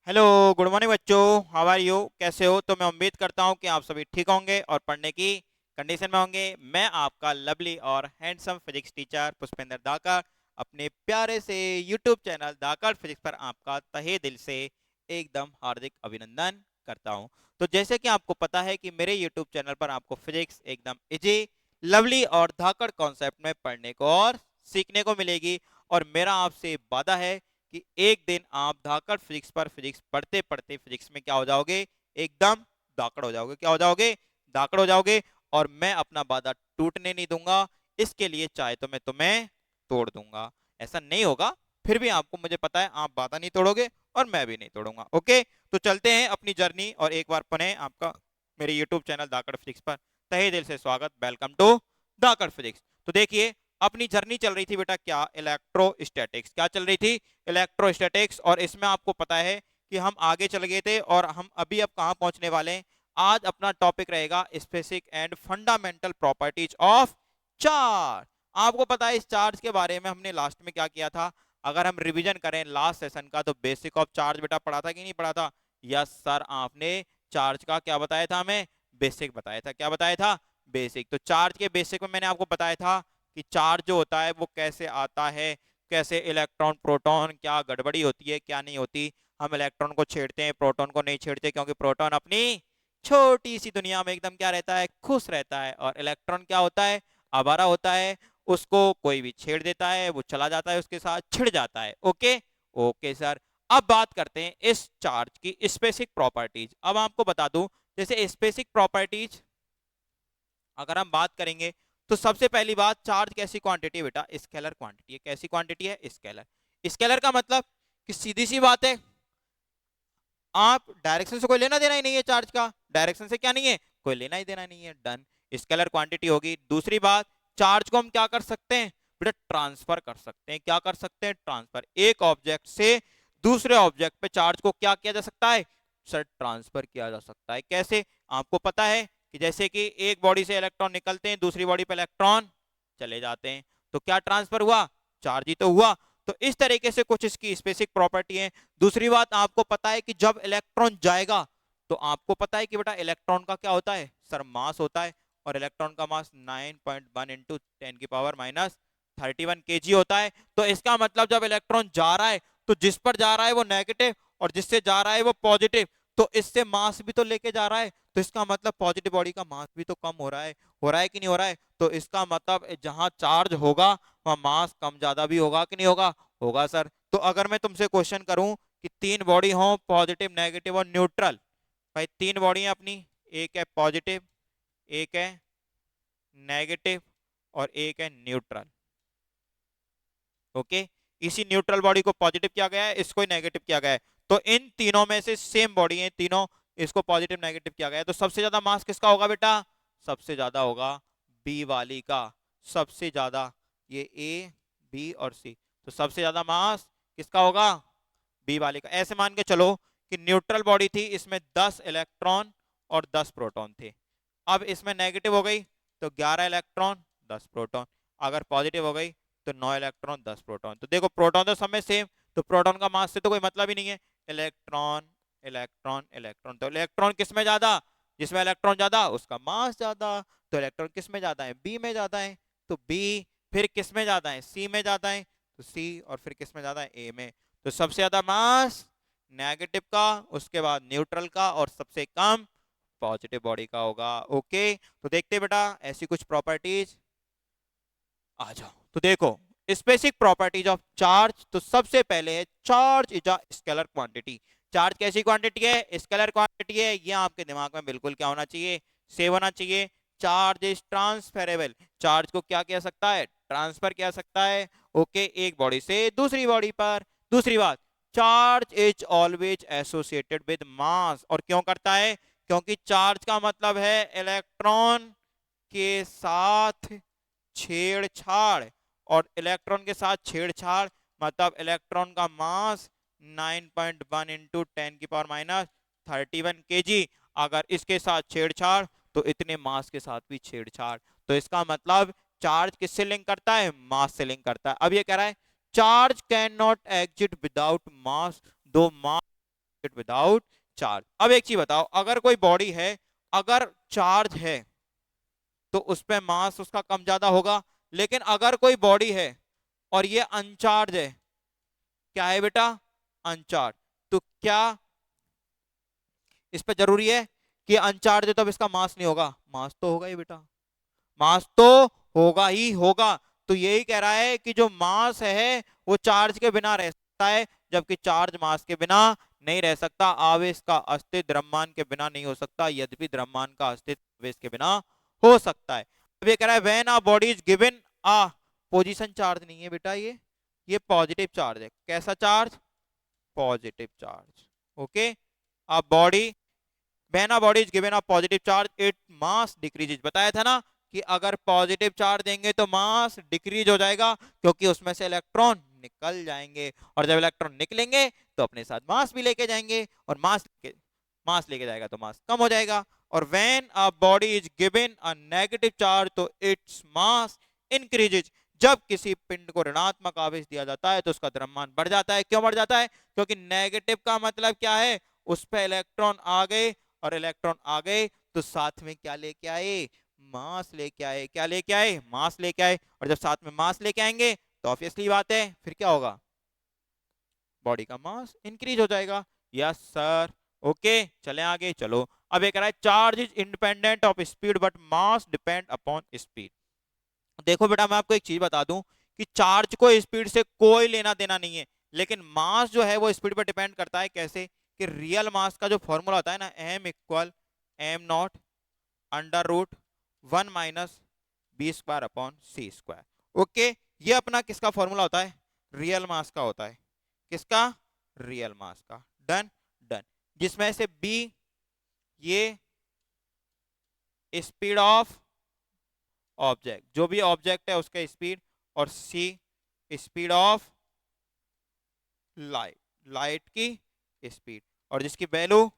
Hello, good morning बच्चों। How are you? कैसे हो? तो मैं उम्मीद करता हूँ कि आप सभी ठीक होंगे और पढ़ने की कंडीशन में होंगे। मैं आपका लवली और हैंडसम फिजिक्स टीचर पुष्पेंद्र धाकड़ अपने प्यारे से यूट्यूब चैनल धाकड़ फिजिक्स पर आपका तहे दिल से एकदम हार्दिक अभिनंदन करता हूँ। तो जैसे कि आपको पता है कि मेरे यूट्यूब चैनल पर आपको फिजिक्स एकदम इजी, लवली और धाकड़ कॉन्सेप्ट में पढ़ने को और सीखने को मिलेगी। और मेरा आपसे वादा है कि एक दिन आप धाकड़ फिजिक्स पर फिजिक्स पढ़ते पढ़ते फिजिक्स में क्या हो जाओगे, एकदम धाकड़ हो जाओगे। क्या हो जाओगे? धाकड़ हो जाओगे। और मैं अपना वादा टूटने नहीं दूंगा। इसके लिए चाहे तो मैं तुम्हें तोड़ दूंगा। ऐसा नहीं होगा, फिर भी आपको मुझे पता है आप वादा नहीं तोड़ोगे और मैं भी नहीं तोड़ूंगा। ओके, तो चलते हैं अपनी जर्नी। और एक बार पुनः आपका मेरे यूट्यूब चैनल धाकड़ फिजिक्स पर तहे दिल से स्वागत। Welcome to Dhakad physics. तो देखिए, अपनी जर्नी चल रही थी बेटा क्या, इलेक्ट्रोस्टैटिक्स। क्या चल रही थी? इलेक्ट्रोस्टैटिक्स। और इसमें आपको पता है कि हम आगे चल गए थे और हम अभी अब कहां पहुंचने वाले हैं। आज अपना टॉपिक रहेगा specific and fundamental properties of charge. आपको पता है इस चार्ज के बारे में हमने लास्ट में क्या किया था? अगर हम रिवीजन करें लास्ट सेशन का, तो बेसिक ऑफ चार्ज बेटा पढ़ा था कि नहीं पढ़ा था? यस सर, आपने चार्ज का क्या बताया था? हमें बेसिक बताया था। क्या बताया था? बेसिक। तो चार्ज के बेसिक में मैंने आपको बताया था कि चार्ज जो होता है वो कैसे आता है, कैसे इलेक्ट्रॉन प्रोटॉन, क्या गड़बड़ी होती है क्या नहीं होती। हम इलेक्ट्रॉन को छेड़ते हैं, प्रोटॉन को नहीं छेड़ते, क्योंकि प्रोटॉन अपनी छोटी सी दुनिया में एकदम क्या रहता है, खुश रहता है। और इलेक्ट्रॉन क्या होता है? आवारा होता है। उसको कोई भी छेड़ देता है, वो चला जाता है, उसके साथ छिड़ जाता है। Okay okay sir. अब बात करते हैं इस चार्ज की स्पेसिफिक प्रॉपर्टीज। अब आपको बता दूं, जैसे स्पेसिफिक प्रॉपर्टीज अगर हम बात करेंगे, तो सबसे पहली बात, चार्ज कैसी क्वांटिटी है बेटा? स्केलर क्वांटिटी है। कैसी क्वांटिटी है? स्केलर। स्केलर का मतलब कि सीधी सी बात है, आप डायरेक्शन से कोई लेना देना ही नहीं है। चार्ज का डायरेक्शन से क्या नहीं है, कोई लेना ही देना नहीं है। डन। स्केलर क्वांटिटी होगी। दूसरी बात, चार्ज को हम क्या कर सकते हैं बेटा? ट्रांसफर कर सकते हैं। क्या कर सकते हैं? ट्रांसफर। एक ऑब्जेक्ट से दूसरे ऑब्जेक्ट पे चार्ज को क्या किया जा सकता है सर? ट्रांसफर किया जा सकता है। कैसे? आपको पता है कि जैसे कि एक बॉडी से इलेक्ट्रॉन निकलते हैं, दूसरी बॉडी पे इलेक्ट्रॉन चले जाते हैं, तो क्या ट्रांसफर हुआ? चार्ज ही तो हुआ। तो इस तरीके से कुछ इसकी स्पेसिफिक प्रॉपर्टी है। दूसरी बात, आपको पता है कि जब इलेक्ट्रॉन जाएगा, तो आपको पता है कि बेटा इलेक्ट्रॉन का क्या होता है सर? मास होता है। और इलेक्ट्रॉन का मास 9.1 इंटू 10⁻³ kg होता है। तो इसका मतलब जब इलेक्ट्रॉन जा रहा है, तो जिस पर जा रहा है वो नेगेटिव, और जिससे जा रहा है वो पॉजिटिव, तो इससे मास भी तो लेके जा रहा है। तो इसका मतलब पॉजिटिव बॉडी का मास भी तो कम हो रहा है। हो रहा है कि नहीं हो रहा है? तो इसका मतलब जहां चार्ज होगा वहां मास कम ज्यादा भी होगा कि नहीं होगा? होगा सर। तो अगर मैं तुमसे क्वेश्चन करूं कि तीन बॉडी हो, पॉजिटिव नेगेटिव और न्यूट्रल, भाई तीन बॉडी है अपनी, एक है पॉजिटिव, एक है नेगेटिव और एक है न्यूट्रल। ओके, इसी न्यूट्रल बॉडी को पॉजिटिव किया गया है, इसको नेगेटिव किया गया है। तो इन तीनों में से सेम बॉडी है तीनों, इसको पॉजिटिव नेगेटिव किया गया है। तो सबसे ज्यादा मास किसका होगा बेटा? सबसे ज्यादा होगा बी वाली का। सबसे ज्यादा, ये ए बी और सी, तो सबसे ज्यादा मास किसका होगा? बी वाले का। ऐसे मान के चलो कि न्यूट्रल बॉडी थी, इसमें 10 इलेक्ट्रॉन और 10 प्रोटॉन थे। अब इसमें नेगेटिव हो गई तो 11 इलेक्ट्रॉन 10 प्रोटॉन। अगर पॉजिटिव हो गई तो 9 इलेक्ट्रॉन 10 प्रोटॉन। तो देखो प्रोटॉन तो सब में सेम, तो प्रोटॉन का मास से तो कोई मतलब ही नहीं है। इलेक्ट्रॉन इलेक्ट्रॉन इलेक्ट्रॉन, तो इलेक्ट्रॉन किस में ज्यादा? जिसमें इलेक्ट्रॉन ज्यादा उसका मास ज्यादा। तो इलेक्ट्रॉन किस में ज्यादा है? बी में ज्यादा है, तो बी। फिर किस में ज्यादा है? सी में ज्यादा है, तो सी। और फिर किस में ज्यादा है? ए में। तो सबसे ज्यादा मास नेगेटिव का, उसके बाद न्यूट्रल का, और सबसे कम पॉजिटिव बॉडी का होगा। ओके, तो देखते बेटा ऐसी कुछ प्रॉपर्टीज। आ जाओ तो देखो, स्पेसिफिक प्रॉपर्टीज ऑफ चार्ज। तो सबसे पहले है, charge is a scalar quantity. Charge कैसी क्वांटिटी है? स्केलर क्वांटिटी है। ये आपके दिमाग में बिल्कुल क्या होना चाहिए? सेव होना चाहिए। Charge is transferable. चार्ज को क्या किया सकता है? ट्रांसफर किया सकता है। ओके, एक बॉडी से दूसरी बॉडी पर। दूसरी बात, charge is always associated with mass. और क्यों करता है? क्योंकि चार्ज का मतलब है इलेक्ट्रॉन के साथ छेड़छाड़। और इलेक्ट्रॉन के साथ छेड़छाड़ मतलब इलेक्ट्रॉन का मास 9.1 इंटू 10⁻³ kg। अगर इसके साथ छेड़छाड़ तो इतने मास के साथ भी छेड़छाड़। तो इसका मतलब चार्ज किससे लिंक करता है? मास से लिंक करता है। अब ये कह रहा है charge can not exist without mass, दो मास विदाउट चार्ज। अब एक चीज बताओ, अगर कोई बॉडी है, अगर चार्ज है तो उस पे मास उसका कम ज्यादा होगा, लेकिन अगर कोई बॉडी है और ये अनचार्ज है, क्या है बेटा, अनचार्ज, तो क्या इस पे जरूरी है कि अनचार्ज है तो अब इसका मास नहीं होगा? मास तो होगा ही बेटा, मास तो होगा ही होगा। तो यही कह रहा है कि जो मास है वो चार्ज के बिना रह सकता है, जबकि चार्ज मास के बिना नहीं रह सकता। आवेश का अस्तित्व द्रव्यमान के बिना नहीं हो सकता, यद्यपि द्रव्यमान का अस्तित्व आवेश के बिना हो सकता है। अब ये कह रहा है when a body is given a position charge, नहीं है बेटा, ये पॉजिटिव चार्ज है। कैसा charge? Positive charge. Okay, a body, when a body is given a positive charge its mass decreases। बताया था ना कि अगर पॉजिटिव चार्ज देंगे तो मास डिक्रीज हो जाएगा, क्योंकि उसमें से इलेक्ट्रॉन निकल जाएंगे, और जब इलेक्ट्रॉन निकलेंगे तो अपने साथ मास भी लेके जाएंगे, और मास लेके जाएगा तो मास कम हो जाएगा। और when a body is given a negative charge तो इट्स मास इंक्रीजेज। जब किसी पिंड को ऋणात्मक आवेश दिया जाता है तो उसका द्रव्यमान बढ़ जाता है। क्यों बढ़ जाता है? क्योंकि नेगेटिव का मतलब क्या है, उस पर इलेक्ट्रॉन आ गए, और इलेक्ट्रॉन आ गए तो साथ में क्या लेके आए? मास लेके आए। क्या लेके आए? मास लेके आए। और जब साथ में मास लेके आएंगे तो ऑब्वियसली बात है फिर क्या होगा? बॉडी का मास इंक्रीज हो जाएगा। Yes sir. ओके, चले आगे। चलो, अब एक रहा है charge is independent of speed but mass depend upon speed. देखो बेटा, मैं आपको एक चीज बता दूं कि चार्ज को स्पीड से कोई लेना देना नहीं है, लेकिन मास जो है वो स्पीड पर डिपेंड करता है। कैसे? कि रियल मास का जो फॉर्मूला होता है ना, M equal M naught under root 1 - b² upon c²। Okay, ये अपना किसका फॉर्मूला होता है? रियल मास का होता है। किसका? रियल मास का। डन। डन। जिसमें से b ये स्पीड ऑफ ऑब्जेक्ट, जो भी ऑब्जेक्ट है उसका स्पीड, और c speed of light, light की स्पीड, और जिसकी वैल्यू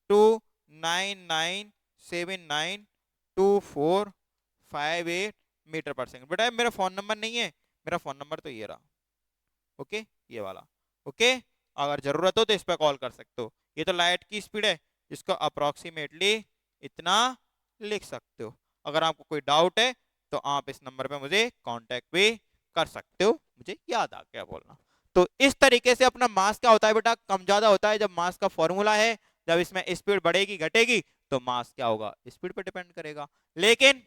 299792458 मीटर पर सेकंड। बेटा मेरा फोन नंबर नहीं है, मेरा फोन नंबर तो ये रहा। ओके, ये वाला। ओके, अगर जरूरत हो तो इस पर कॉल कर सकते हो। ये तो लाइट की स्पीड है, इसको अप्रोक्सीमेटली इतना लिख सकते हो। अगर आपको कोई डाउट है तो आप इस नंबर पे मुझे कांटेक्ट भी कर सकते हो, मुझे याद आ गया बोलना। तो इस तरीके से अपना मास क्या होता है बेटा, कम ज्यादा होता है। जब मास का फॉर्मूला है, जब इसमें स्पीड बढ़ेगी घटेगी तो मास क्या होगा? स्पीड पर डिपेंड करेगा। लेकिन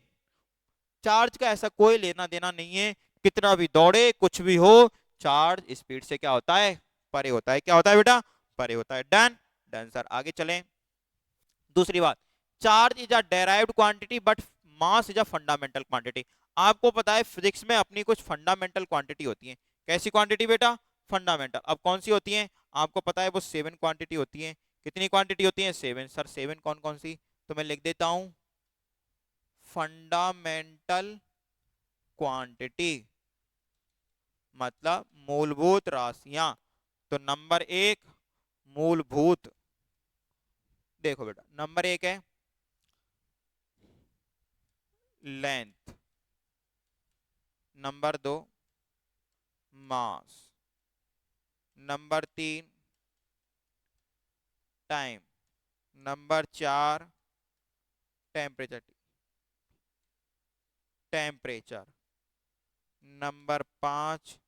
चार्ज का ऐसा कोई लेना देना नहीं है, कितना भी दौड़े कुछ भी हो, चार्ज स्पीड से क्या होता है? परे होता है। क्या होता है बेटा? परे होता है। डन। डन सर, आगे चलें। दूसरी बात, charge is a derived quantity but mass is a fundamental quantity. आपको पता है फिजिक्स में अपनी कुछ फंडामेंटल क्वांटिटी होती है। कैसी क्वांटिटी बेटा? फंडामेंटल। अब कौन सी होती है? आपको पता है वो 7 क्वांटिटी होती है। कितनी क्वांटिटी होती है? 7। सर 7 कौन कौन सी? तो मैं लिख देता हूं, फंडामेंटल क्वांटिटी मतलब मूलभूत राशियां। तो नंबर 1 मूलभूत, देखो बेटा, नंबर 1 है length, number 2 mass, number 3 time, number 4 temperature, temperature, number 5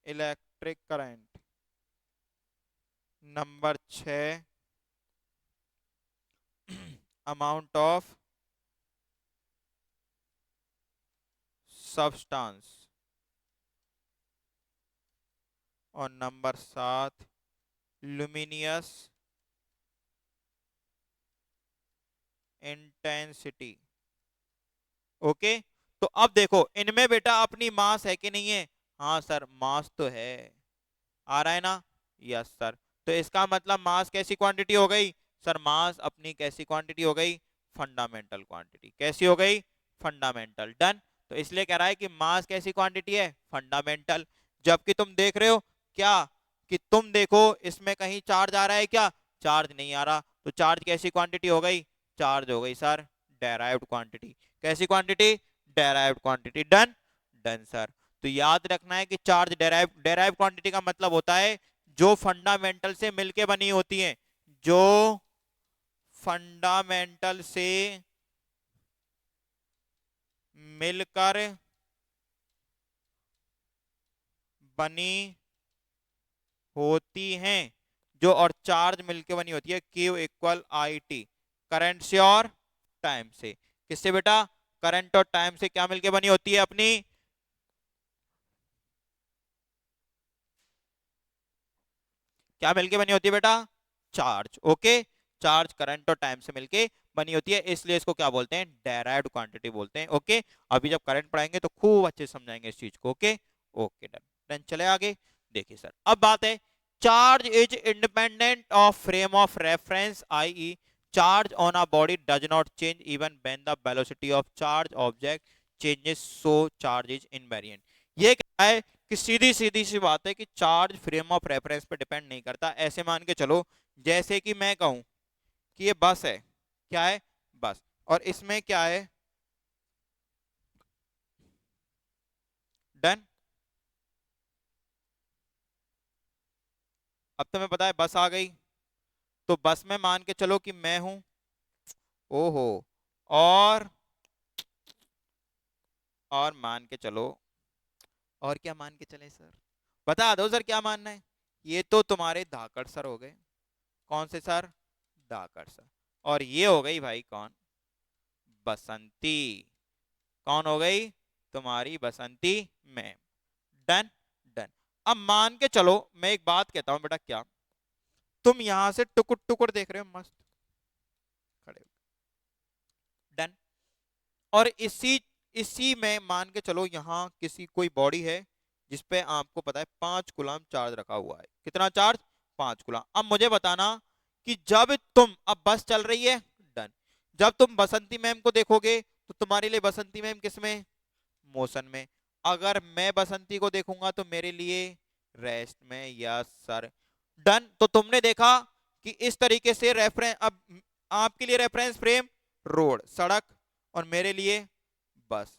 electric current, number 6 amount of substance, और नंबर 7 लुमिनियस इंटेंसिटी। ओके, तो अब देखो इनमें बेटा अपनी मास है कि नहीं है? हाँ सर, मास तो है। आ रहा है ना? Yes sir. तो इसका मतलब मास कैसी क्वांटिटी हो गई? सर मास अपनी कैसी क्वांटिटी हो गई? Fundamental quantity. कैसी हो गई? फंडामेंटल। डन। तो इसलिए कह रहा है कि मास कैसी क्वांटिटी है? फंडामेंटल। जबकि तुम देख रहे हो क्या, कि तुम देखो इसमें कहीं चार्ज आ रहा है क्या? चार्ज नहीं आ रहा। तो चार्ज कैसी क्वांटिटी हो गई? चार्ज हो गई सर डेराइव्ड क्वांटिटी। कैसी quantity? Derived quantity. Done. Done sir. तो याद रखना है कि चार्ज डेराइव क्वांटिटी का मतलब होता है जो फंडामेंटल से मिलके बनी होती हैं, जो फंडामेंटल से मिलकर बनी होती हैं, जो और चार्ज मिलके बनी होती है, Q equal I T, current से और टाइम से। किससे बेटा? करंट और टाइम से क्या मिलके बनी होती है अपनी? क्या मिलके बनी होती है बेटा? चार्ज। ओके, चार्ज करंट और टाइम से मिलके बनी होती है, इसलिए इसको क्या बोलते हैं? डेराइव्ड क्वांटिटी बोलते हैं। ओके, अभी जब करंट पढ़ाएंगे तो खूब अच्छे से समझाएंगे इस चीज को। Okay okay, done done. चले आगे। देखिए सर, अब बात है, charge is independent of frame of reference, I charge on a body does not change even when the velocity of charge object changes, so charge is invariant. ये क्या है कि सीधी सीधी सी बात है कि चार्ज फ्रेम ऑफ रेफरेंस पे depend नहीं करता। ऐसे मान के चलो, जैसे कि मैं कहूं कि ये बस है, क्या है? बस। और इसमें क्या है? डन। अब तुम्हें पता है बस आ गई, तो बस में मान के चलो कि मैं हूं, ओहो, और मान के चलो, और क्या मान के चले सर? बता दो सर, क्या मानना है? ये तो तुम्हारे धाकड़ सर हो गए। कौन से सर? धाकड़ सर। और ये हो गई भाई कौन? बसंती। कौन हो गई? तुम्हारी बसंती मैम। Done done. अब मान के चलो, मैं एक बात कहता हूं बेटा, क्या तुम यहां से टुकुर टुकुर देख रहे हो? मस्त खड़े हो। डन। और इसी इसी में मान के चलो, यहाँ किसी कोई बॉडी है जिसपे आपको पता है 5 कूलम चार्ज रखा हुआ है। कितना चार्ज? 5 कूलम। अब मुझे बताना कि जब तुम, अब बस चल रही है, डन, जब तुम बसंती मैम को देखोगे तो तुम्हारे लिए बसंती मैम किसमें? मोशन में। अगर मैं बसंती को देखूंगा तो मेरे लिए रेस्ट में। Yes sir. डन। तो तुमने देखा कि इस तरीके से रेफरेंस, अब आपके लिए रेफरेंस फ्रेम रोड, सड़क, और मेरे लिए बस।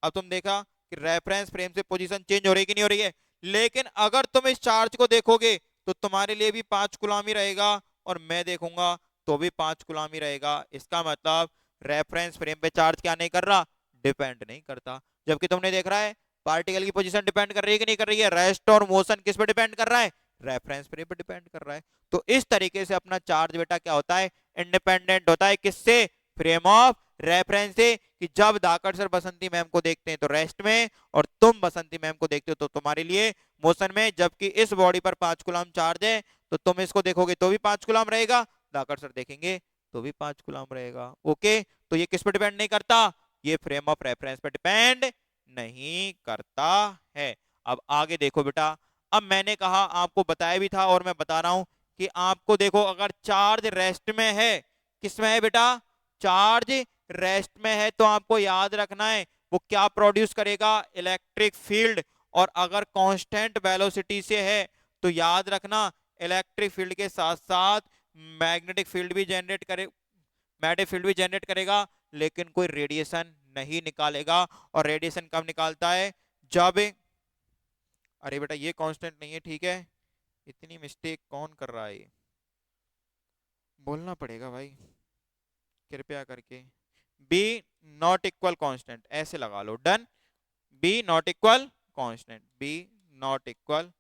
अब तुम देखा कि रेफरेंस फ्रेम से पोजीशन चेंज हो रही कि नहीं हो रही है? लेकिन अगर तुम इस चार्ज को देखोगे तो तुम्हारे लिए भी 5 कूलम ही रहेगा, और मैं देखूंगा तो भी 5 कूलम ही रहेगा। इसका मतलब रेफरेंस फ्रेम पे चार्ज क्या नहीं कर रहा? डिपेंड नहीं करता। जबकि तुमने देख रहा है पार्टिकल की पोजीशन डिपेंड कर रही है कि नहीं कर रही है? रेस्ट और मोशन किस पे डिपेंड कर रहा है? रेफरेंस फ्रेम पे डिपेंड कर रहा है। तो इस तरीके से अपना चार्ज बेटा क्या होता है? इंडिपेंडेंट होता है। किससे? फ्रेम ऑफ रेफरेंस से। कि जब धाकड़ सर बसंती मैम को देखते हैं तो रेस्ट में, और तुम बसंती मैम को देखते हो तो तुम्हारे लिए मोशन में। जबकि इस बॉडी पर 5 कूलम चार्ज है, तो तुम इसको देखोगे तो भी 5 कूलम रहेगा, धाकड़ सर देखेंगे तो भी 5 कूलम रहेगा। ओके, तो ये किस पे डिपेंड नहीं करता? ये फ्रेम ऑफ रेफरेंस पे डिपेंड नहीं करता है। अब आगे देखो बेटा, अब मैंने कहा, आपको बताया भी था और मैं बता रहा हूं कि आपको देखो, अगर चार्ज रेस्ट में है, किस में है बेटा? चार्ज रेस्ट में है, तो आपको याद रखना है वो क्या प्रोड्यूस करेगा? Electric field. और अगर कांस्टेंट वेलोसिटी से है तो याद रखना इलेक्ट्रिक फील्ड के साथ साथ मैग्नेटिक फील्ड भी जनरेट करे, मैग्नेटिक फील्ड भी जनरेट करेगा, लेकिन कोई रेडिएशन नहीं निकालेगा। और रेडिएशन कब निकालता है? जब, अरे बेटा ये कांस्टेंट नहीं है, ठीक है? इतनी मिस्टेक कौन कर रहा है? बोलना पड़ेगा भाई, कृपया करके। बी नॉट इक्वल कांस्टेंट, ऐसे लगा लो। Done. B not equal constant, B not equal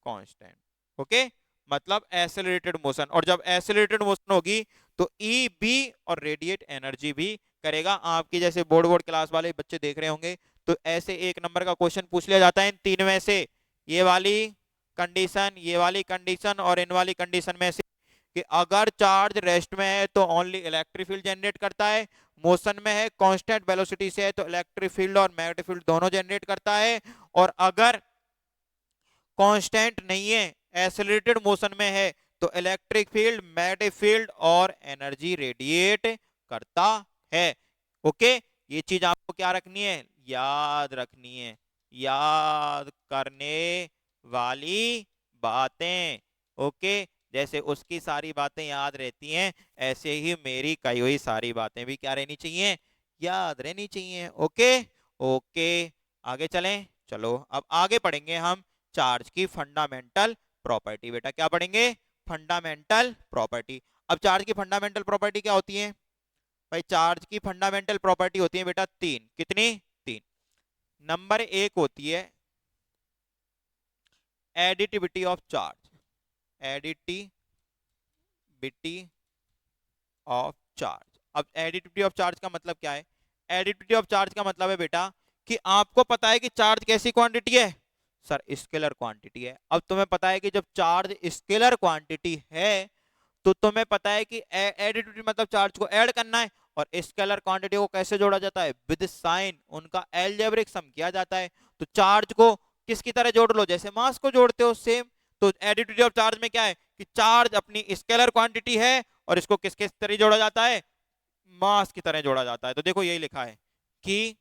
constant. Okay, मतलब एसेलरेटेड मोशन। और जब एसेलरेटेड मोशन होगी तो ई बी और रेडिएट एनर्जी भी करेगा। आपकी जैसे बोर्ड बोर्ड क्लास वाले बच्चे देख रहे होंगे, तो ऐसे 1 नंबर का क्वेश्चन पूछ लिया जाता है इन 3 में से, ये वाली कंडीशन, ये वाली कंडीशन और इन वाली कंडीशन में से, कि अगर चार्ज रेस्ट में है तो ओनली इलेक्ट्रिक फील्ड जनरेट करता है, मोशन में है कांस्टेंट वेलोसिटी से है तो इलेक्ट्रिक फील्ड और मैग्नेटिक फील्ड दोनों जनरेट करता है, और अगर कांस्टेंट नहीं है, एक्सेलरेटेड मोशन में है, तो इलेक्ट्रिक फील्ड, मैग्नेटिक फील्ड और एनर्जी रेडिएट करता है। ओके, ये चीज आपको क्या रखनी है? याद रखनी है, याद करने वाली बातें। ओके, जैसे उसकी सारी बातें याद रहती हैं, ऐसे ही मेरी कही हुई सारी बातें भी क्या रहनी चाहिए? याद रहनी चाहिए। ओके ओके, आगे चलें। चलो अब आगे पढ़ेंगे हम चार्ज की फंडामेंटल प्रॉपर्टी। बेटा क्या पढ़ेंगे? Fundamental property. अब चार्ज की फंडामेंटल प्रॉपर्टी क्या होती है भाई? चार्ज की फंडामेंटल प्रॉपर्टी होती है बेटा तीन। कितनी? तीन। नंबर एक होती है additivity of charge. Additivity of charge. अब एडिटिविटी ऑफ चार्ज का मतलब क्या है? एडिटिविटी ऑफ चार्ज का मतलब है बेटा कि आपको पता है कि चार्ज कैसी क्वांटिटी है सर? स्केलर क्वांटिटी है। अब तुम्हें पता है कि जब चार्ज स्केलर क्वांटिटी है तो तुम्हें पता है कि एडिटिविटी मतलब चार्ज को ऐड करना है, और स्केलर क्वांटिटी को कैसे जोड़ा जाता है? With sign. उनका अलजेब्रिक सम किया जाता है। तो चार्ज को किसकी तरह जोड़ लो? जैसे मास को जोड़ते हो, सेम। तो एडिटिविटी ऑफ चार्ज में क्या है कि चार्ज अपनी स्केलर क्वांटिटी है और इसको किसके तरह जोड़ा जाता है? मास की तरह जोड़ा जाता है। तो देखो यही लिखा है कि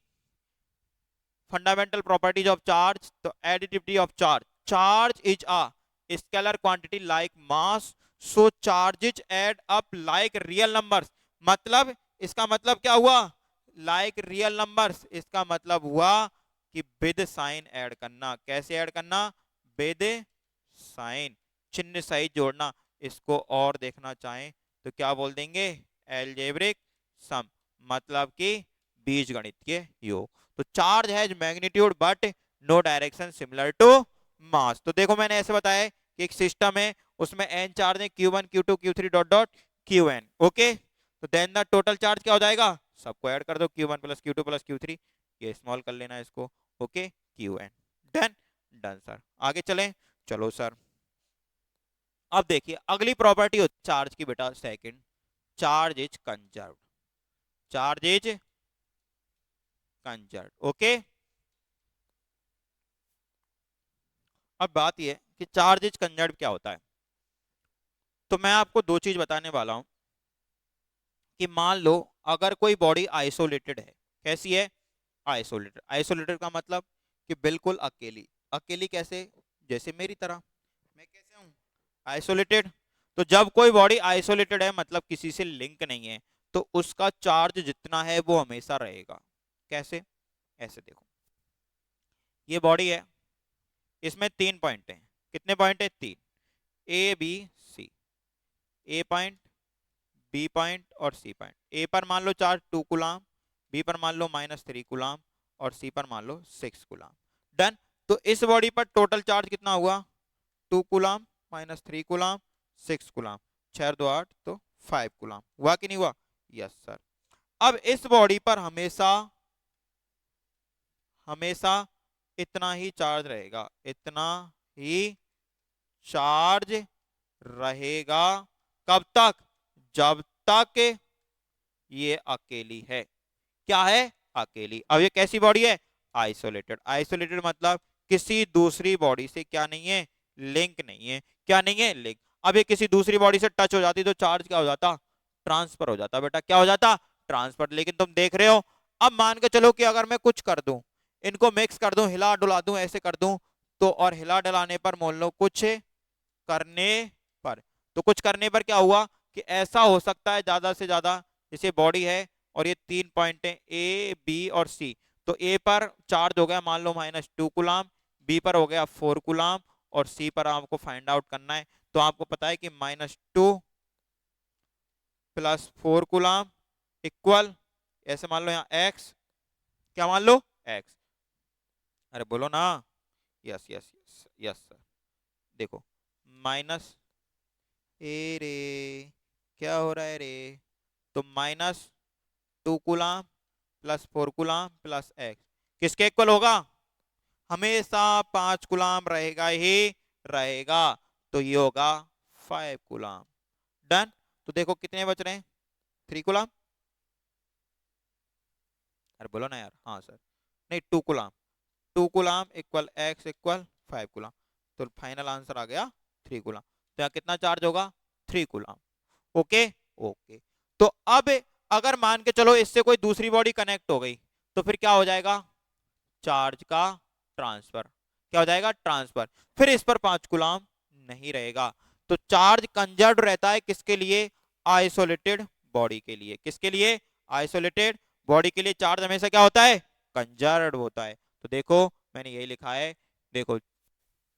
फंडामेंटल प्रॉपर्टीज ऑफ चार्ज, तो additivity of charge, charge is a scalar quantity like mass, so charges add up like real numbers. मतलब इसका मतलब क्या हुआ? Like real numbers. इसका मतलब हुआ कि विद साइन ऐड करना। कैसे ऐड करना? विद साइन, चिन्ह सहित जोड़ना। इसको और देखना चाहें तो क्या बोल देंगे? एलजेब्रिक सम, मतलब कि बीजगणितीय योग। तो charge has magnitude but no direction similar to mass. तो देखो मैंने ऐसे बताया है कि एक सिस्टम है, उसमें n चार्ज है, Q1 Q2 Q3 dot dot Qn। Okay, तो देन द टोटल चार्ज क्या हो जाएगा? सबको ऐड कर दो, Q1 plus Q2 plus Q3, ये स्मॉल कर लेना इसको। Okay, Qn। Done? Done sir. आगे चलें? चलो सर। अब देखिए अगली प्रॉपर्टी होती है चार्ज की बेटा, second, charge is conserved. Charge is conserved. Okay, अब बात यह कि चार्ज इज कंजर्व्ड क्या होता है। तो मैं आपको दो चीज बताने वाला हूं कि मान लो अगर कोई बॉडी आइसोलेटेड है। कैसी है? आइसोलेटेड। आइसोलेटेड का मतलब कि बिल्कुल अकेली। अकेली कैसे? जैसे मेरी तरह। मैं कैसे हूं? आइसोलेटेड। तो जब कोई बॉडी आइसोलेटेड है मतलब किसी से लिंक नहीं है, तो उसका चार्ज जितना है वो हमेशा रहेगा। कैसे? ऐसे देखो, ये बॉडी है, इसमें तीन पॉइंट हैं। कितने पॉइंट है? तीन। A B C. A point, B point और सी पॉइंट। ए पर मान लो चार्ज 2 कूलाम, बी पर मान लो -3 कूलाम और सी पर मान लो 6 कूलाम। डन? तो इस बॉडी पर टोटल चार्ज कितना हुआ? 2 कूलाम -3 कूलाम 6 कूलाम, 6 2 8, तो 5 कूलाम। हुआ कि नहीं हुआ? Yes sir. अब इस बॉडी पर हमेशा हमेशा इतना ही चार्ज रहेगा। इतना ही चार्ज रहेगा। कब तक? जब तक ये अकेली है। क्या है? अकेली। अब ये कैसी बॉडी है? आइसोलेटेड। आइसोलेटेड मतलब किसी दूसरी बॉडी से क्या नहीं है? लिंक नहीं है। क्या नहीं है? लिंक। अब ये किसी दूसरी बॉडी से टच हो जाती तो चार्ज क्या हो जाता? ट्रांसफर हो जाता। बेटा क्या हो जाता? ट्रांसफर। लेकिन तुम देख रहे हो, अब मान के चलो कि अगर मैं कुछ कर दूं, इनको मिक्स कर दूं, हिला डुला दूं, ऐसे कर दूं, तो और हिला डुलाने पर मान लो कुछ करने पर, तो कुछ करने पर क्या हुआ कि ऐसा हो सकता है ज्यादा से ज्यादा, जैसे बॉडी है और ये तीन पॉइंट है ए बी और सी, तो ए पर चार्ज हो गया मान लो -2 कुलाम, बी पर हो गया 4 कुलाम और सी पर आपको फाइंड आउट करना है। तो आपको पता है कि -2 प्लस 4 कुलाम इक्वल, ऐसे मान लो यहाँ एक्स, क्या मान लो? एक्स। अरे बोलो ना। Yes yes yes yes sir. देखो माइनस, ए रे क्या हो रहा है रे? तो -2 कुलाम प्लस 4 कुलाम प्लस एक्स किसके इक्वल होगा? हमेशा 5 कुलाम रहेगा ही रहेगा। तो ये होगा 5 कुलाम। डन? तो देखो कितने बच रहे हैं? 3 कुलाम। अरे बोलो ना यार। हाँ सर। नहीं, 2 कुलाम। 2 कुलाम इक्वल एक्स इक्वल 5 कुलाम। तो फाइनल आंसर आ गया 3 कुलाम। तो यहाँ कितना चार्ज होगा? 3 कुलाम। ओके। ओके, तो अब अगर मान के चलो इससे कोई दूसरी बॉडी कनेक्ट हो गई, तो फिर क्या हो जाएगा? चार्ज का ट्रांसफर। क्या हो जाएगा? ट्रांसफर। फिर इस पर 5 कुलाम नहीं रहेगा। तो चार्ज कंजर्व रहता है किसके लिए? आइसोलेटेड बॉडी के लिए। किसके लिए? आइसोलेटेड बॉडी के लिए चार्ज हमेशा क्या होता है? कंजर्व होता है। तो देखो मैंने यही लिखा है, देखो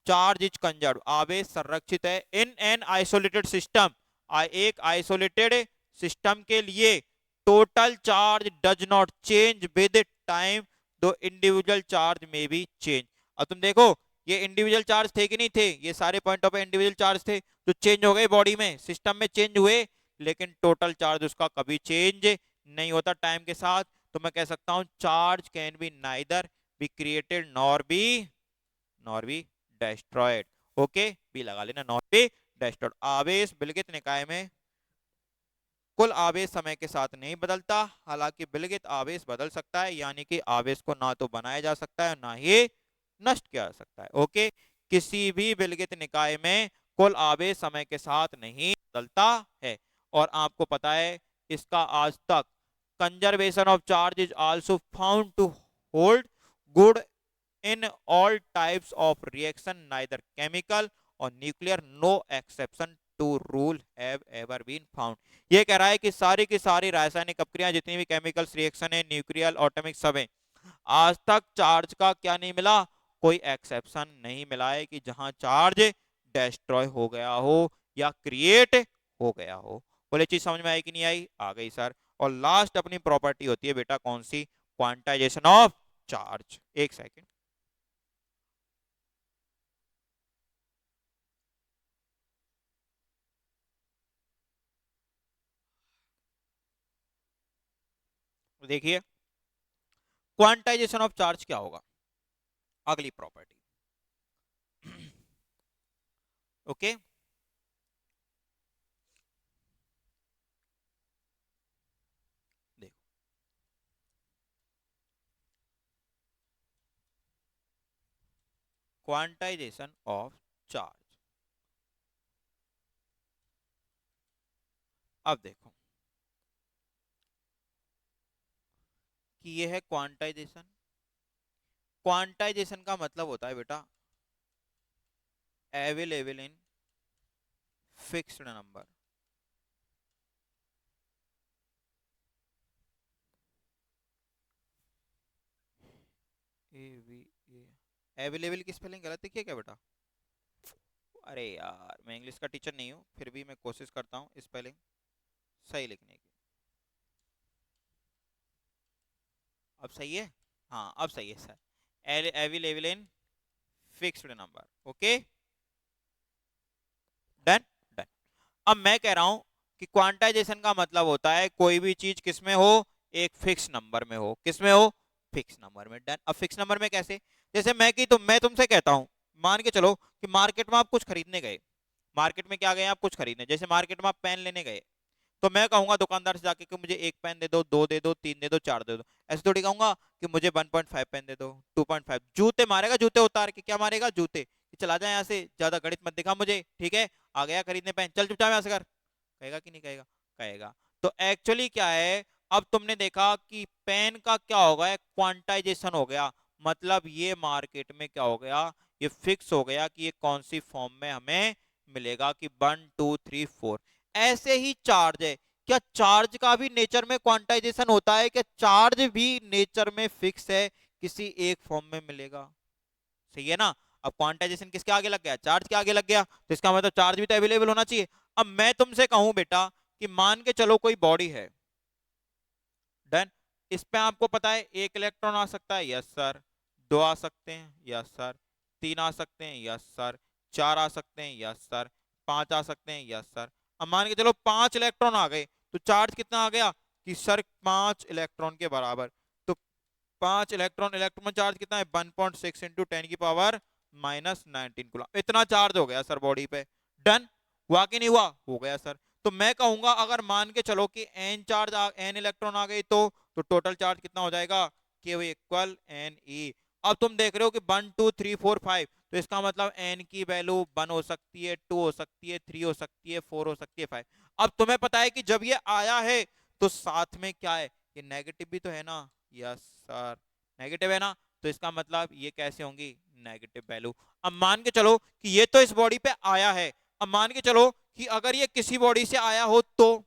चार्ज इज कंजर्व, आवेश संरक्षित है इन एन आइसोलेटेड सिस्टम, एक आइसोलेटेड सिस्टम के लिए total charge does not change with time, दो इंडिविजुअल चार्ज में भी चेंज। अब तुम देखो ये इंडिविजुअल चार्ज थे कि नहीं थे, ये सारे पॉइंटों पे इंडिविजुअल चार्ज थे जो चेंज हो गए बॉडी में, सिस्टम में चेंज हुए, लेकिन टोटल चार्ज उसका कभी चेंज नहीं होता टाइम के साथ। तो मैं कह सकता हूं charge can be neither be created nor be destroyed. Okay, be लगा लेना, नॉट बी डेस्ट्रॉयड। आवेश विलगित निकाय में कुल आवेश समय के साथ नहीं बदलता, हालांकि विलगित आवेश बदल सकता है, यानी कि आवेश को ना तो बनाया जा सकता है ना ही नष्ट किया जा सकता है। ओके, किसी भी विलगित निकाय में कुल आवेश समय के साथ नहीं बदलता है। और आपको पता है इसका आज तक conservation of charge is also found to hold good in all types of reaction, neither chemical or nuclear, no exception to rule have ever been found। ये कह रहा है कि सारी की सारी रासायनिक अपक्रियाएं जितनी भी केमिकल्स रिएक्शन है, न्यूक्लियर एटॉमिक सब है, आज तक चार्ज का क्या नहीं मिला, कोई एक्सेप्शन नहीं मिला है कि जहां चार्ज डेस्ट्रॉय हो गया हो या क्रिएट हो गया हो। बोले चीज समझ में आई कि नहीं आई? आ गई सर। और लास्ट अपनी प्रॉपर्टी होती है बेटा कौन सी? Quantization of charge. एक सेकेंड, देखिए क्वांटाइजेशन ऑफ चार्ज क्या होगा, अगली प्रॉपर्टी। ओके, देखो क्वांटाइजेशन ऑफ चार्ज, अब देखो कि ये है क्वांटाइजेशन। क्वांटाइजेशन का मतलब होता है बेटा available in fixed number. Available की स्पेलिंग गलत है क्या बेटा? अरे यार मैं इंग्लिश का टीचर नहीं हूँ, फिर भी मैं कोशिश करता हूँ स्पेलिंग सही लिखने की। अब सही है? हाँ अब सही है sir, available in fixed number. Okay, done done. अब मैं कह रहा हूं कि क्वांटाइजेशन का मतलब होता है कोई भी चीज किसमें हो, एक फिक्स नंबर में हो। किसमें हो? फिक्स नंबर में। डन। अब फिक्स नंबर में कैसे? जैसे मैं तुमसे कहता हूं, मान के चलो कि मार्केट में आप कुछ खरीदने गए, मार्केट में क्या गए आप? कुछ खरीदने। जैसे मार्केट में आप पेन लेने गए, तो मैं कहूंगा दुकानदार से जाके कि मुझे एक पेन दे दो, दो दे दो, तीन दे दो, चार दे दो। ऐसे थोड़ी कहूंगा कि मुझे 1.5 पेन दे दो, 2.5। जूते मारेगा, जूते उतार के क्या मारेगा? जूते, कि चला जाए यहाँ से, ज्यादा गणित मत दिखा मुझे, ठीक है? आ गया खरीदने पेन, चल चुपचाप यहाँ से कर। कहेगा कि नहीं कहेगा? कहेगा। तो एक्चुअली क्या है, अब तुमने देखा कि पेन का क्या हो गया, क्वांटाइजेशन हो गया। मतलब ये मार्केट में क्या हो गया, ये फिक्स हो गया कि ये कौन सी फॉर्म में हमें मिलेगा, कि 1 2 3 4। ऐसे ही चार्ज है, क्या चार्ज का भी नेचर में क्वांटाइजेशन होता है? क्या चार्ज भी नेचर में फिक्स है, किसी एक फॉर्म में मिलेगा? सही है ना? अब क्वांटाइजेशन किसके आगे लग गया? चार्ज के आगे लग गया, तो इसका मतलब चार्ज भी तो अवेलेबल होना चाहिए। अब मैं तुमसे कहूं बेटा कि मान के चलो कोई बॉडी है, डन, इस पे आपको पता है एक इलेक्ट्रॉन आ सकता है, यस सर। दो आ सकते हैं, यस सर। तीन आ सकते हैं, यस सर। चार आ सकते हैं, यस सर। पांच आ सकते हैं, यस सर। अब मान के चलो पांच इलेक्ट्रॉन आ गए, तो चार्ज कितना आ गया कि सर पांच इलेक्ट्रॉन के बराबर। तो पांच इलेक्ट्रॉन, इलेक्ट्रॉन में चार्ज कितना है? 1.6 इंटू 10⁻⁻19 कूलम, इतना चार्ज हो गया सर बॉडी पे। डन। हुआ कि नहीं हुआ? हो गया सर। तो मैं कहूंगा अगर मान के चलो कि एन इलेक्ट्रॉन आ गई, तो टोटल चार्ज कितना हो जाएगा? के इक्वल एन ई। अब तुम देख रहे हो कि 1 2 3 4 5, तो इसका मतलब एन की वैल्यू 1 हो सकती है, 2 हो सकती है, 3 हो सकती है, 4 हो सकती है, 5। अब तुम्हें पता है कि जब ये आया है तो साथ में क्या है, ये नेगेटिव भी तो है ना? यस सर, नेगेटिव है ना? तो इसका मतलब ये कैसे होंगी? Negative value. अब मान के चलो कि ये तो इस बॉडी पे आया है, अब मान के चलो कि अगर ये किसी बॉडी से आया हो, तो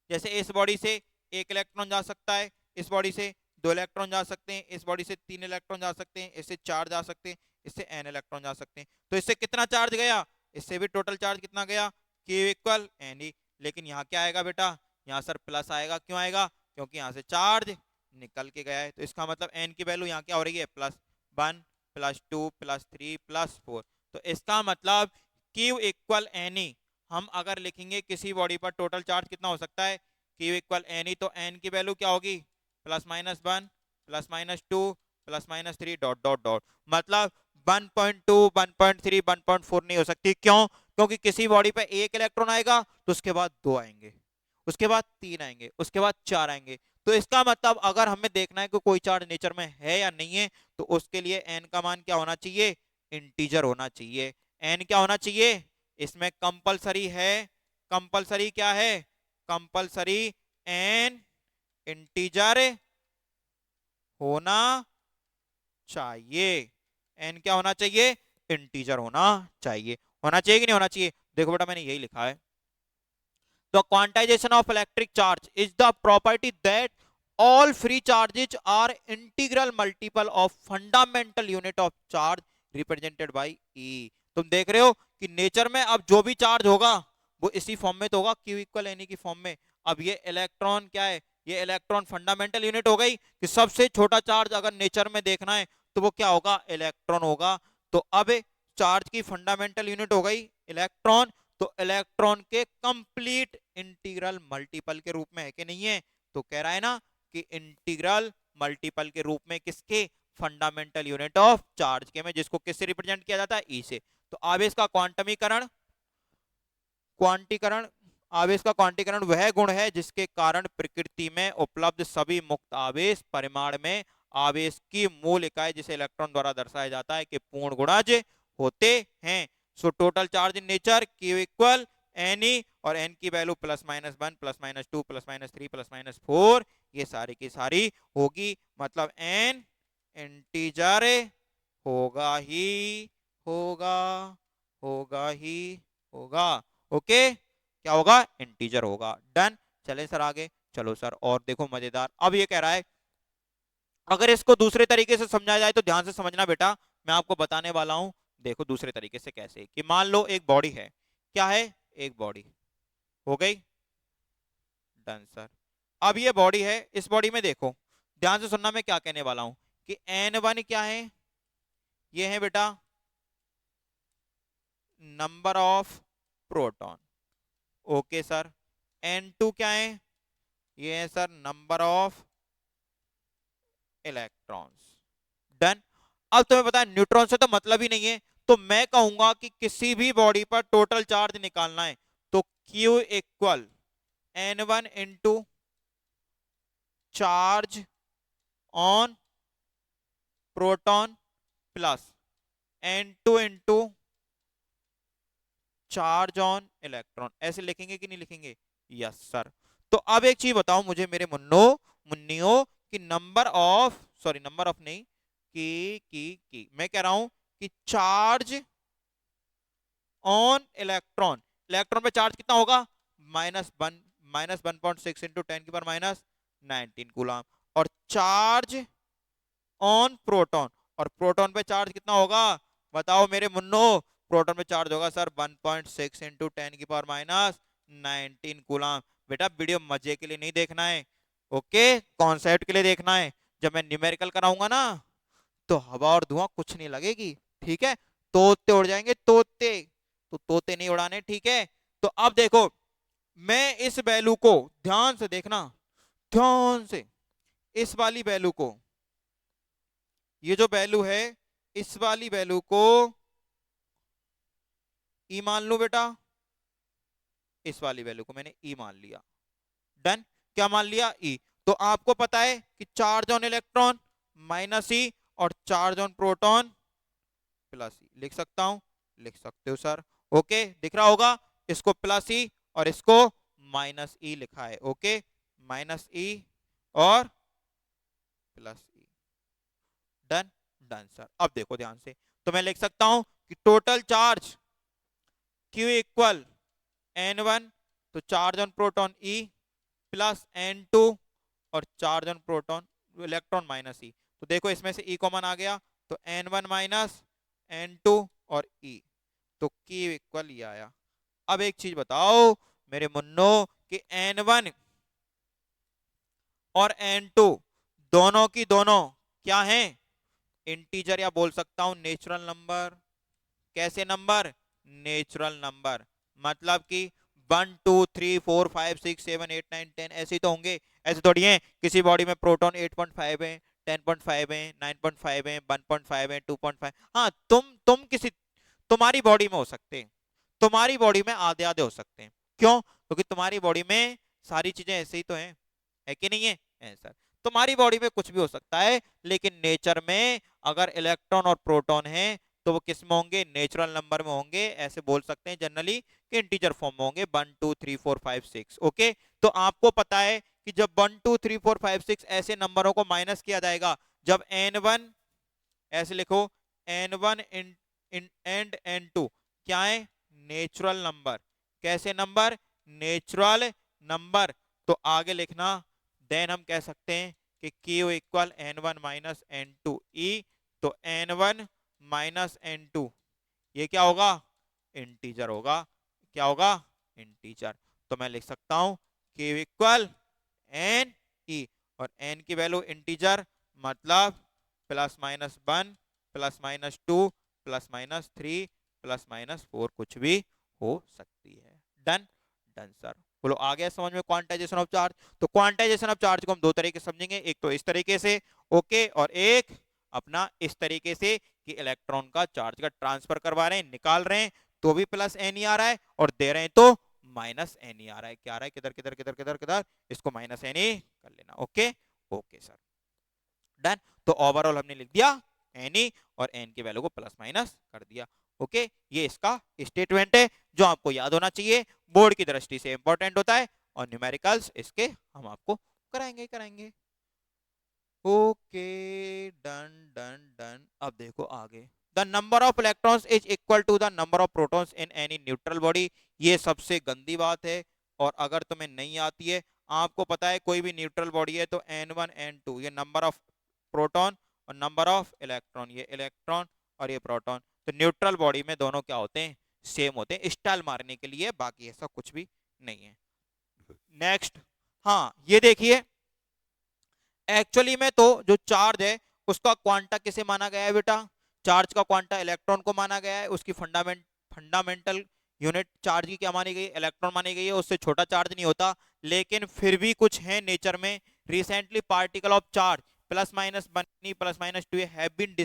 जैसे इस बॉडी से एक इलेक्ट्रॉन जा सकता है, इस बॉडी से दो इलेक्ट्रॉन जा सकते हैं, इस बॉडी से तीन इलेक्ट्रॉन जा सकते हैं, इससे चार जा सकते हैं, इससे n इलेक्ट्रॉन जा सकते हैं। तो इससे कितना चार्ज गया, इससे भी टोटल चार्ज कितना गया, Q इक्वल एन ई। लेकिन यहाँ क्या आएगा बेटा, यहाँ सर प्लस आएगा, क्यों आएगा, क्योंकि यहाँ से चार्ज निकल के गया है। तो इसका मतलब n की वैल्यू यहाँ क्या हो रही है, +1 +2 +3 +4। तो इसका मतलब Q इक्वल एन ई, हम अगर लिखेंगे किसी बॉडी पर टोटल चार्ज कितना हो सकता है, Q इक्वल एन ई, तो n की वैल्यू क्या होगी, +-1 +-2 +-3 डॉट डॉट डॉट, मतलब 1.2 1.3 1.4 नहीं हो सकती। क्यों, क्योंकि किसी बॉडी पे एक इलेक्ट्रॉन आएगा तो उसके बाद 2 आएंगे, उसके बाद 3 आएंगे, उसके बाद 4 आएंगे। तो इसका मतलब अगर हमें देखना है कि कोई चार्ज नेचर में है या नहीं है, तो उसके लिए n का मान क्या होना चाहिए, इंटीजर होना चाहिए। n क्या होना चाहिए, इसमें कंपलसरी है, कंपलसरी क्या है, कंपलसरी n इंटीजर होना चाहिए। n क्या होना चाहिए, इंटीजर होना चाहिए। होना चाहिए कि नहीं होना चाहिए, देखो बेटा मैंने यही लिखा है, the quantization of electric charge is the property that all free charges are integral multiple of fundamental unit of charge represented by E। तुम देख रहे हो कि नेचर में अब जो भी चार्ज होगा वो इसी फॉर्म में तो होगा, Q इक्वल एन की फॉर्म में। अब ये इलेक्ट्रॉन क्या है, ये इलेक्ट्रॉन फंडामेंटल यूनिट हो गई कि सबसे छोटा चार्ज अगर नेचर में देखना है तो वो क्या होगा, इलेक्ट्रॉन होगा। तो अब चार्ज की फंडामेंटल यूनिट हो गई इलेक्ट्रॉन, तो इलेक्ट्रॉन के कंप्लीट इंटीग्रल मल्टीपल के रूप में है कि नहीं है, तो कह रहा है ना कि इंटीग्रल मल्टीपल के रूप में, किसके, फंडामेंटल यूनिट ऑफ चार्ज के में, जिसको किससे रिप्रेजेंट किया जाता है, ई से। तो आवेश का क्वांटमीकरण, क्वांटीकरण, आवेश का क्वांटीकरण वह गुण है जिसके कारण प्रकृति में उपलब्ध सभी मुक्त आवेश परिमाण में आवेश की मूल इकाई जिसे इलेक्ट्रॉन द्वारा दर्शाया जाता है कि पूर्ण गुणज होते हैं। So total charge in nature Q equal n e, और n की वैल्यू +-1 +-2 +-3 +-4, ये सारी की सारी होगी, मतलब n इंटीजर होगा ही होगा, होगा ही होगा। ओके, क्या होगा, इंटीजर होगा। डन, चले सर आगे, चलो सर और देखो मजेदार, अब ये कह रहा है अगर इसको दूसरे तरीके से समझा जाए तो ध्यान से समझना बेटा, मैं आपको बताने वाला हूं। देखो दूसरे तरीके से कैसे, कि मान लो एक बॉडी है, क्या है, एक बॉडी हो गई। डन सर, अब ये बॉडी है, इस बॉडी में देखो ध्यान से सुनना मैं क्या कहने वाला हूं, कि n1 क्या है, ये है बेटा number of proton. Okay sir, n2 क्या है, ये है sir number of electrons. Done, अब तुम्हें पता है न्यूट्रॉन से तो मतलब ही नहीं है, तो मैं कहूंगा कि किसी भी बॉडी पर टोटल चार्ज निकालना है तो Q equal n1 into charge on proton plus n2 into charge on electron, ऐसे लिखेंगे कि नहीं लिखेंगे, यस सर। तो अब एक चीज बताओ मुझे मेरे मुन्नो मुन्नियो, कि number of, sorry number of नहीं, की मैं कह रहा हूं कि चार्ज ऑन इलेक्ट्रॉन, इलेक्ट्रॉन पे चार्ज कितना होगा, -1 -1.6 इंटू 10⁻⁹ कूलम, और चार्ज ऑन प्रोटॉन, और प्रोटॉन पे चार्ज कितना होगा, बताओ मेरे मुन्नो, प्रोटॉन पे चार्ज होगा सर 1.6 इंटू 10⁻⁹ कूलम। बेटा वीडियो मजे के लिए नहीं देखना है, ओके, कॉन्सेप्ट के लिए देखना है। जब मैं न्यूमेरिकल कराऊंगा ना तो हवा और धुआं कुछ नहीं लगेगी, ठीक है, तोते उड़ जाएंगे तोते, तो तोते नहीं उड़ाने, ठीक है। तो अब देखो मैं इस वैल्यू को, ध्यान से देखना, ध्यान से, इस वाली वैल्यू को, ये जो वैल्यू है इस वाली वैल्यू को ई मान लू बेटा, इस वाली वैल्यू को मैंने ई मान लिया। डन, क्या मान लिया, ई। तो आपको पता है कि चार्ज ऑन इलेक्ट्रॉन -ई और चार्ज ऑन प्रोटॉन +ई, लिख सकता हूं, लिख सकते हो सर, ओके, दिख रहा होगा, इसको +ई और इसको -ई लिखा है, ओके, -ई और +ई। Done, done sir. अब देखो ध्यान से, तो मैं लिख सकता हूं कि total charge Q equal n1, तो charge on proton E plus n2 और चार्ज ऑन प्रोटॉन इलेक्ट्रॉन -ई। तो देखो इसमें से E कॉमन आ गया, तो n1 माइनस N2 और E, तो Q इक्वल ये आया। अब एक चीज बताओ मेरे मुन्नो कि N1 और N2 दोनों की दोनों क्या हैं, इंटीजर, या बोल सकता हूं नेचुरल नंबर। कैसे नंबर, नेचुरल नंबर। मतलब कि 1 2 3 4 5 6 7 8 9 10 ऐसे ही तो होंगे। ऐसे थोड़ी है किसी बॉडी में प्रोटॉन 8.5 है, 10.5 है, 9.5 है, 1.5 है, 2.5। हाँ, तुम किसी तुम्हारी बॉडी में हो सकते हैं, तुम्हारी बॉडी में आधे आधे हो सकते हैं। क्यों? क्योंकि तुम्हारी बॉडी में सारी चीजें ऐसे ही तो हैं, है कि नहीं है? ऐसा तुम्हारी बॉडी में कुछ भी हो सकता है, लेकिन नेचर में अगर इलेक्ट्रॉन और प्रोटॉन है तो वो किस में होंगे, नेचुरल नंबर में होंगे। ऐसे बोल सकते हैं जनरली कि इंटीजर फॉर्म में होंगे, 1 2 3 4 5 6। ओके, तो आपको पता है कि जब 1 2 3 4 5 6 ऐसे नंबरों को माइनस किया जाएगा, जब N1 ऐसे लिखो, N1 एंड N2 क्या है, नेचुरल नंबर। कैसे नंबर, नेचुरल नंबर। तो आगे लिखना, देन हम कह सकते हैं कि Q equal N1 minus N2 E। तो N1 माइनस N2 ये क्या होगा, इंटीजर होगा। क्या होगा, इंटीजर। तो मैं लिख सकता हूं Q इक्वल N E, और N की वैल्यू इंटीजर, मतलब +-1 +-2 +-3 +-4 कुछ भी हो सकती है। Done, done sir. बोलो आ गया समझ में क्वांटाइजेशन ऑफ चार्ज? तो क्वांटाइजेशन ऑफ चार्ज को हम दो तरीके से समझेंगे, एक तो इस तरीके से, ओके, और एक अपना इस तरीके से कि इलेक्ट्रॉन का चार्ज का ट्रांसफर करवा रहे हैं, निकाल रहे हैं तो भी +n ही आ रहा है, और दे रहे हैं तो -n ही आ रहा है। क्या आ रहा है, किधर किधर किधर किधर किधर, इसको -n ही कर लेना। Okay, okay sir, done. तो ओवरऑल हमने लिख दिया एन ई, और एन की वैल्यू को प्लस माइनस कर दिया। ओके, ये इसका स्टेटमेंट है जो आपको याद होना चाहिए, बोर्ड की दृष्टि से इंपॉर्टेंट होता है, और न्यूमेरिकल्स इसके हम आपको कराएंगे कराएंगे। Okay, done done done. अब देखो आगे, the number of electrons is equal to the number of protons in any neutral body. ये सबसे गंदी बात है, और अगर तुम्हें नहीं आती है, आपको पता है कोई भी न्यूट्रल बॉडी है तो N1 N2 ये नंबर ऑफ प्रोटॉन, और नंबर ऑफ इलेक्ट्रॉन ये इलेक्ट्रॉन, और ये प्रोटॉन। तो न्यूट्रल बॉडी में दोनों क्या होते हैं, सेम होते हैं, स्टाइल मारने के लिए, बाकी ऐसा कुछ भी नहीं है। नेक्स्ट, हाँ ये देखिए, एक्चुअली में तो जो चार्ज है उसका क्वांटा किसे माना गया है बेटा, चार्ज का क्वांटा इलेक्ट्रॉन को माना गया है। उसकी फंडामेंटल यूनिट चार्ज की क्या मानी गई, इलेक्ट्रॉन मानी गई है, उससे छोटा चार्ज नहीं होता। लेकिन फिर भी कुछ है नेचर में, recently particle of charge +-1 +-2 have been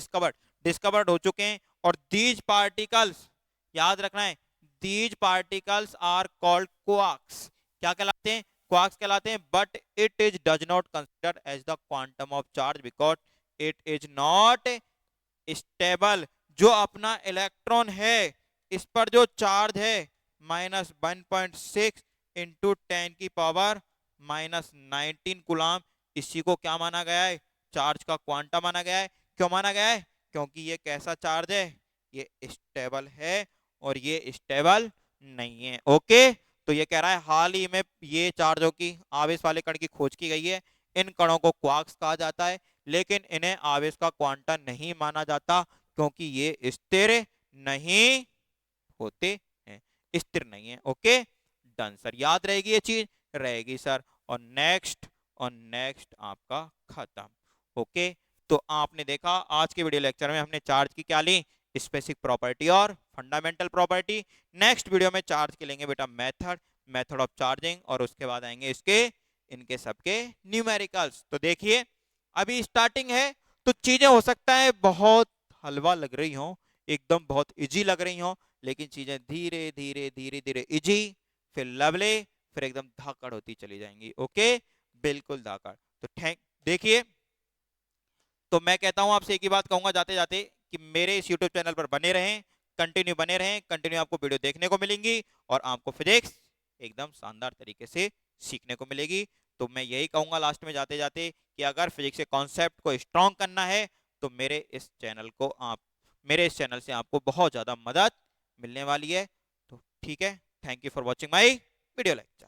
discovered हो चुके हैं। और दीज पार्टिकल्स, याद रखना है, these particles are called quarks. क्या कहलाते हैं, क्वार्क्स कहलाते हैं। But it is does not consider as the quantum of charge because it is not stable. जो अपना इलेक्ट्रॉन है, इस पर जो चार्ज है -1.6 इंटू 10⁻⁻19 कूलाम, इसी को क्या माना गया है, चार्ज का क्वांटा माना गया है। क्यों माना गया है, क्योंकि ये कैसा चार्ज है, ये स्टेबल है, और ये स्टेबल नहीं है। ओके, तो ये कह रहा है हाल ही में ये चार्जों की, आवेश वाले कण की खोज की गई है। इन कणों को क्वार्क्स कहा जाता है, लेकिन इन्हें आवेश का क्वांटा नहीं माना जाता, क्योंकि ये स्थिर नहीं होते हैं, स्थिर नहीं है। ओके, डन सर, याद रहेगी ये चीज, रहेगी सर। और नेक्स्ट आपका खत्म। ओके, तो आपने देखा आज के वीडियो लेक्चर में हमने चार्ज की क्या ली, स्पेसिफिक प्रॉपर्टी और फंडामेंटल प्रॉपर्टी। नेक्स्ट वीडियो में चार्ज के लेंगे बेटा मेथड ऑफ चार्जिंग, और उसके बाद आएंगे इसके इनके सबके न्यूमेरिकल्स। तो देखिए अभी स्टार्टिंग है, तो चीजें हो सकता है बहुत हलवा लग रही हो, एकदम बहुत इजी लग रही हो, लेकिन चीजें धीरे धीरे धीरे धीरे इजी, फिर लवली, फिर एकदम धाकड़ होती चली जाएंगी। ओके, बिल्कुल धाकड़। तो देखिए, तो मैं कहता हूं आपसे एक ही बात कहूंगा जाते जाते, कि मेरे इस यूट्यूब चैनल पर बने रहें, कंटिन्यू बने रहें, कंटिन्यू आपको वीडियो देखने को मिलेंगी, और आपको फिजिक्स एकदम शानदार तरीके से सीखने को मिलेगी। तो मैं यही कहूंगा लास्ट में जाते जाते, कि अगर फिजिक्स के कॉन्सेप्ट को स्ट्रॉन्ग करना है तो मेरे इस चैनल से आपको बहुत ज्यादा मदद मिलने वाली है। तो ठीक है, thank you for watching my video lecture.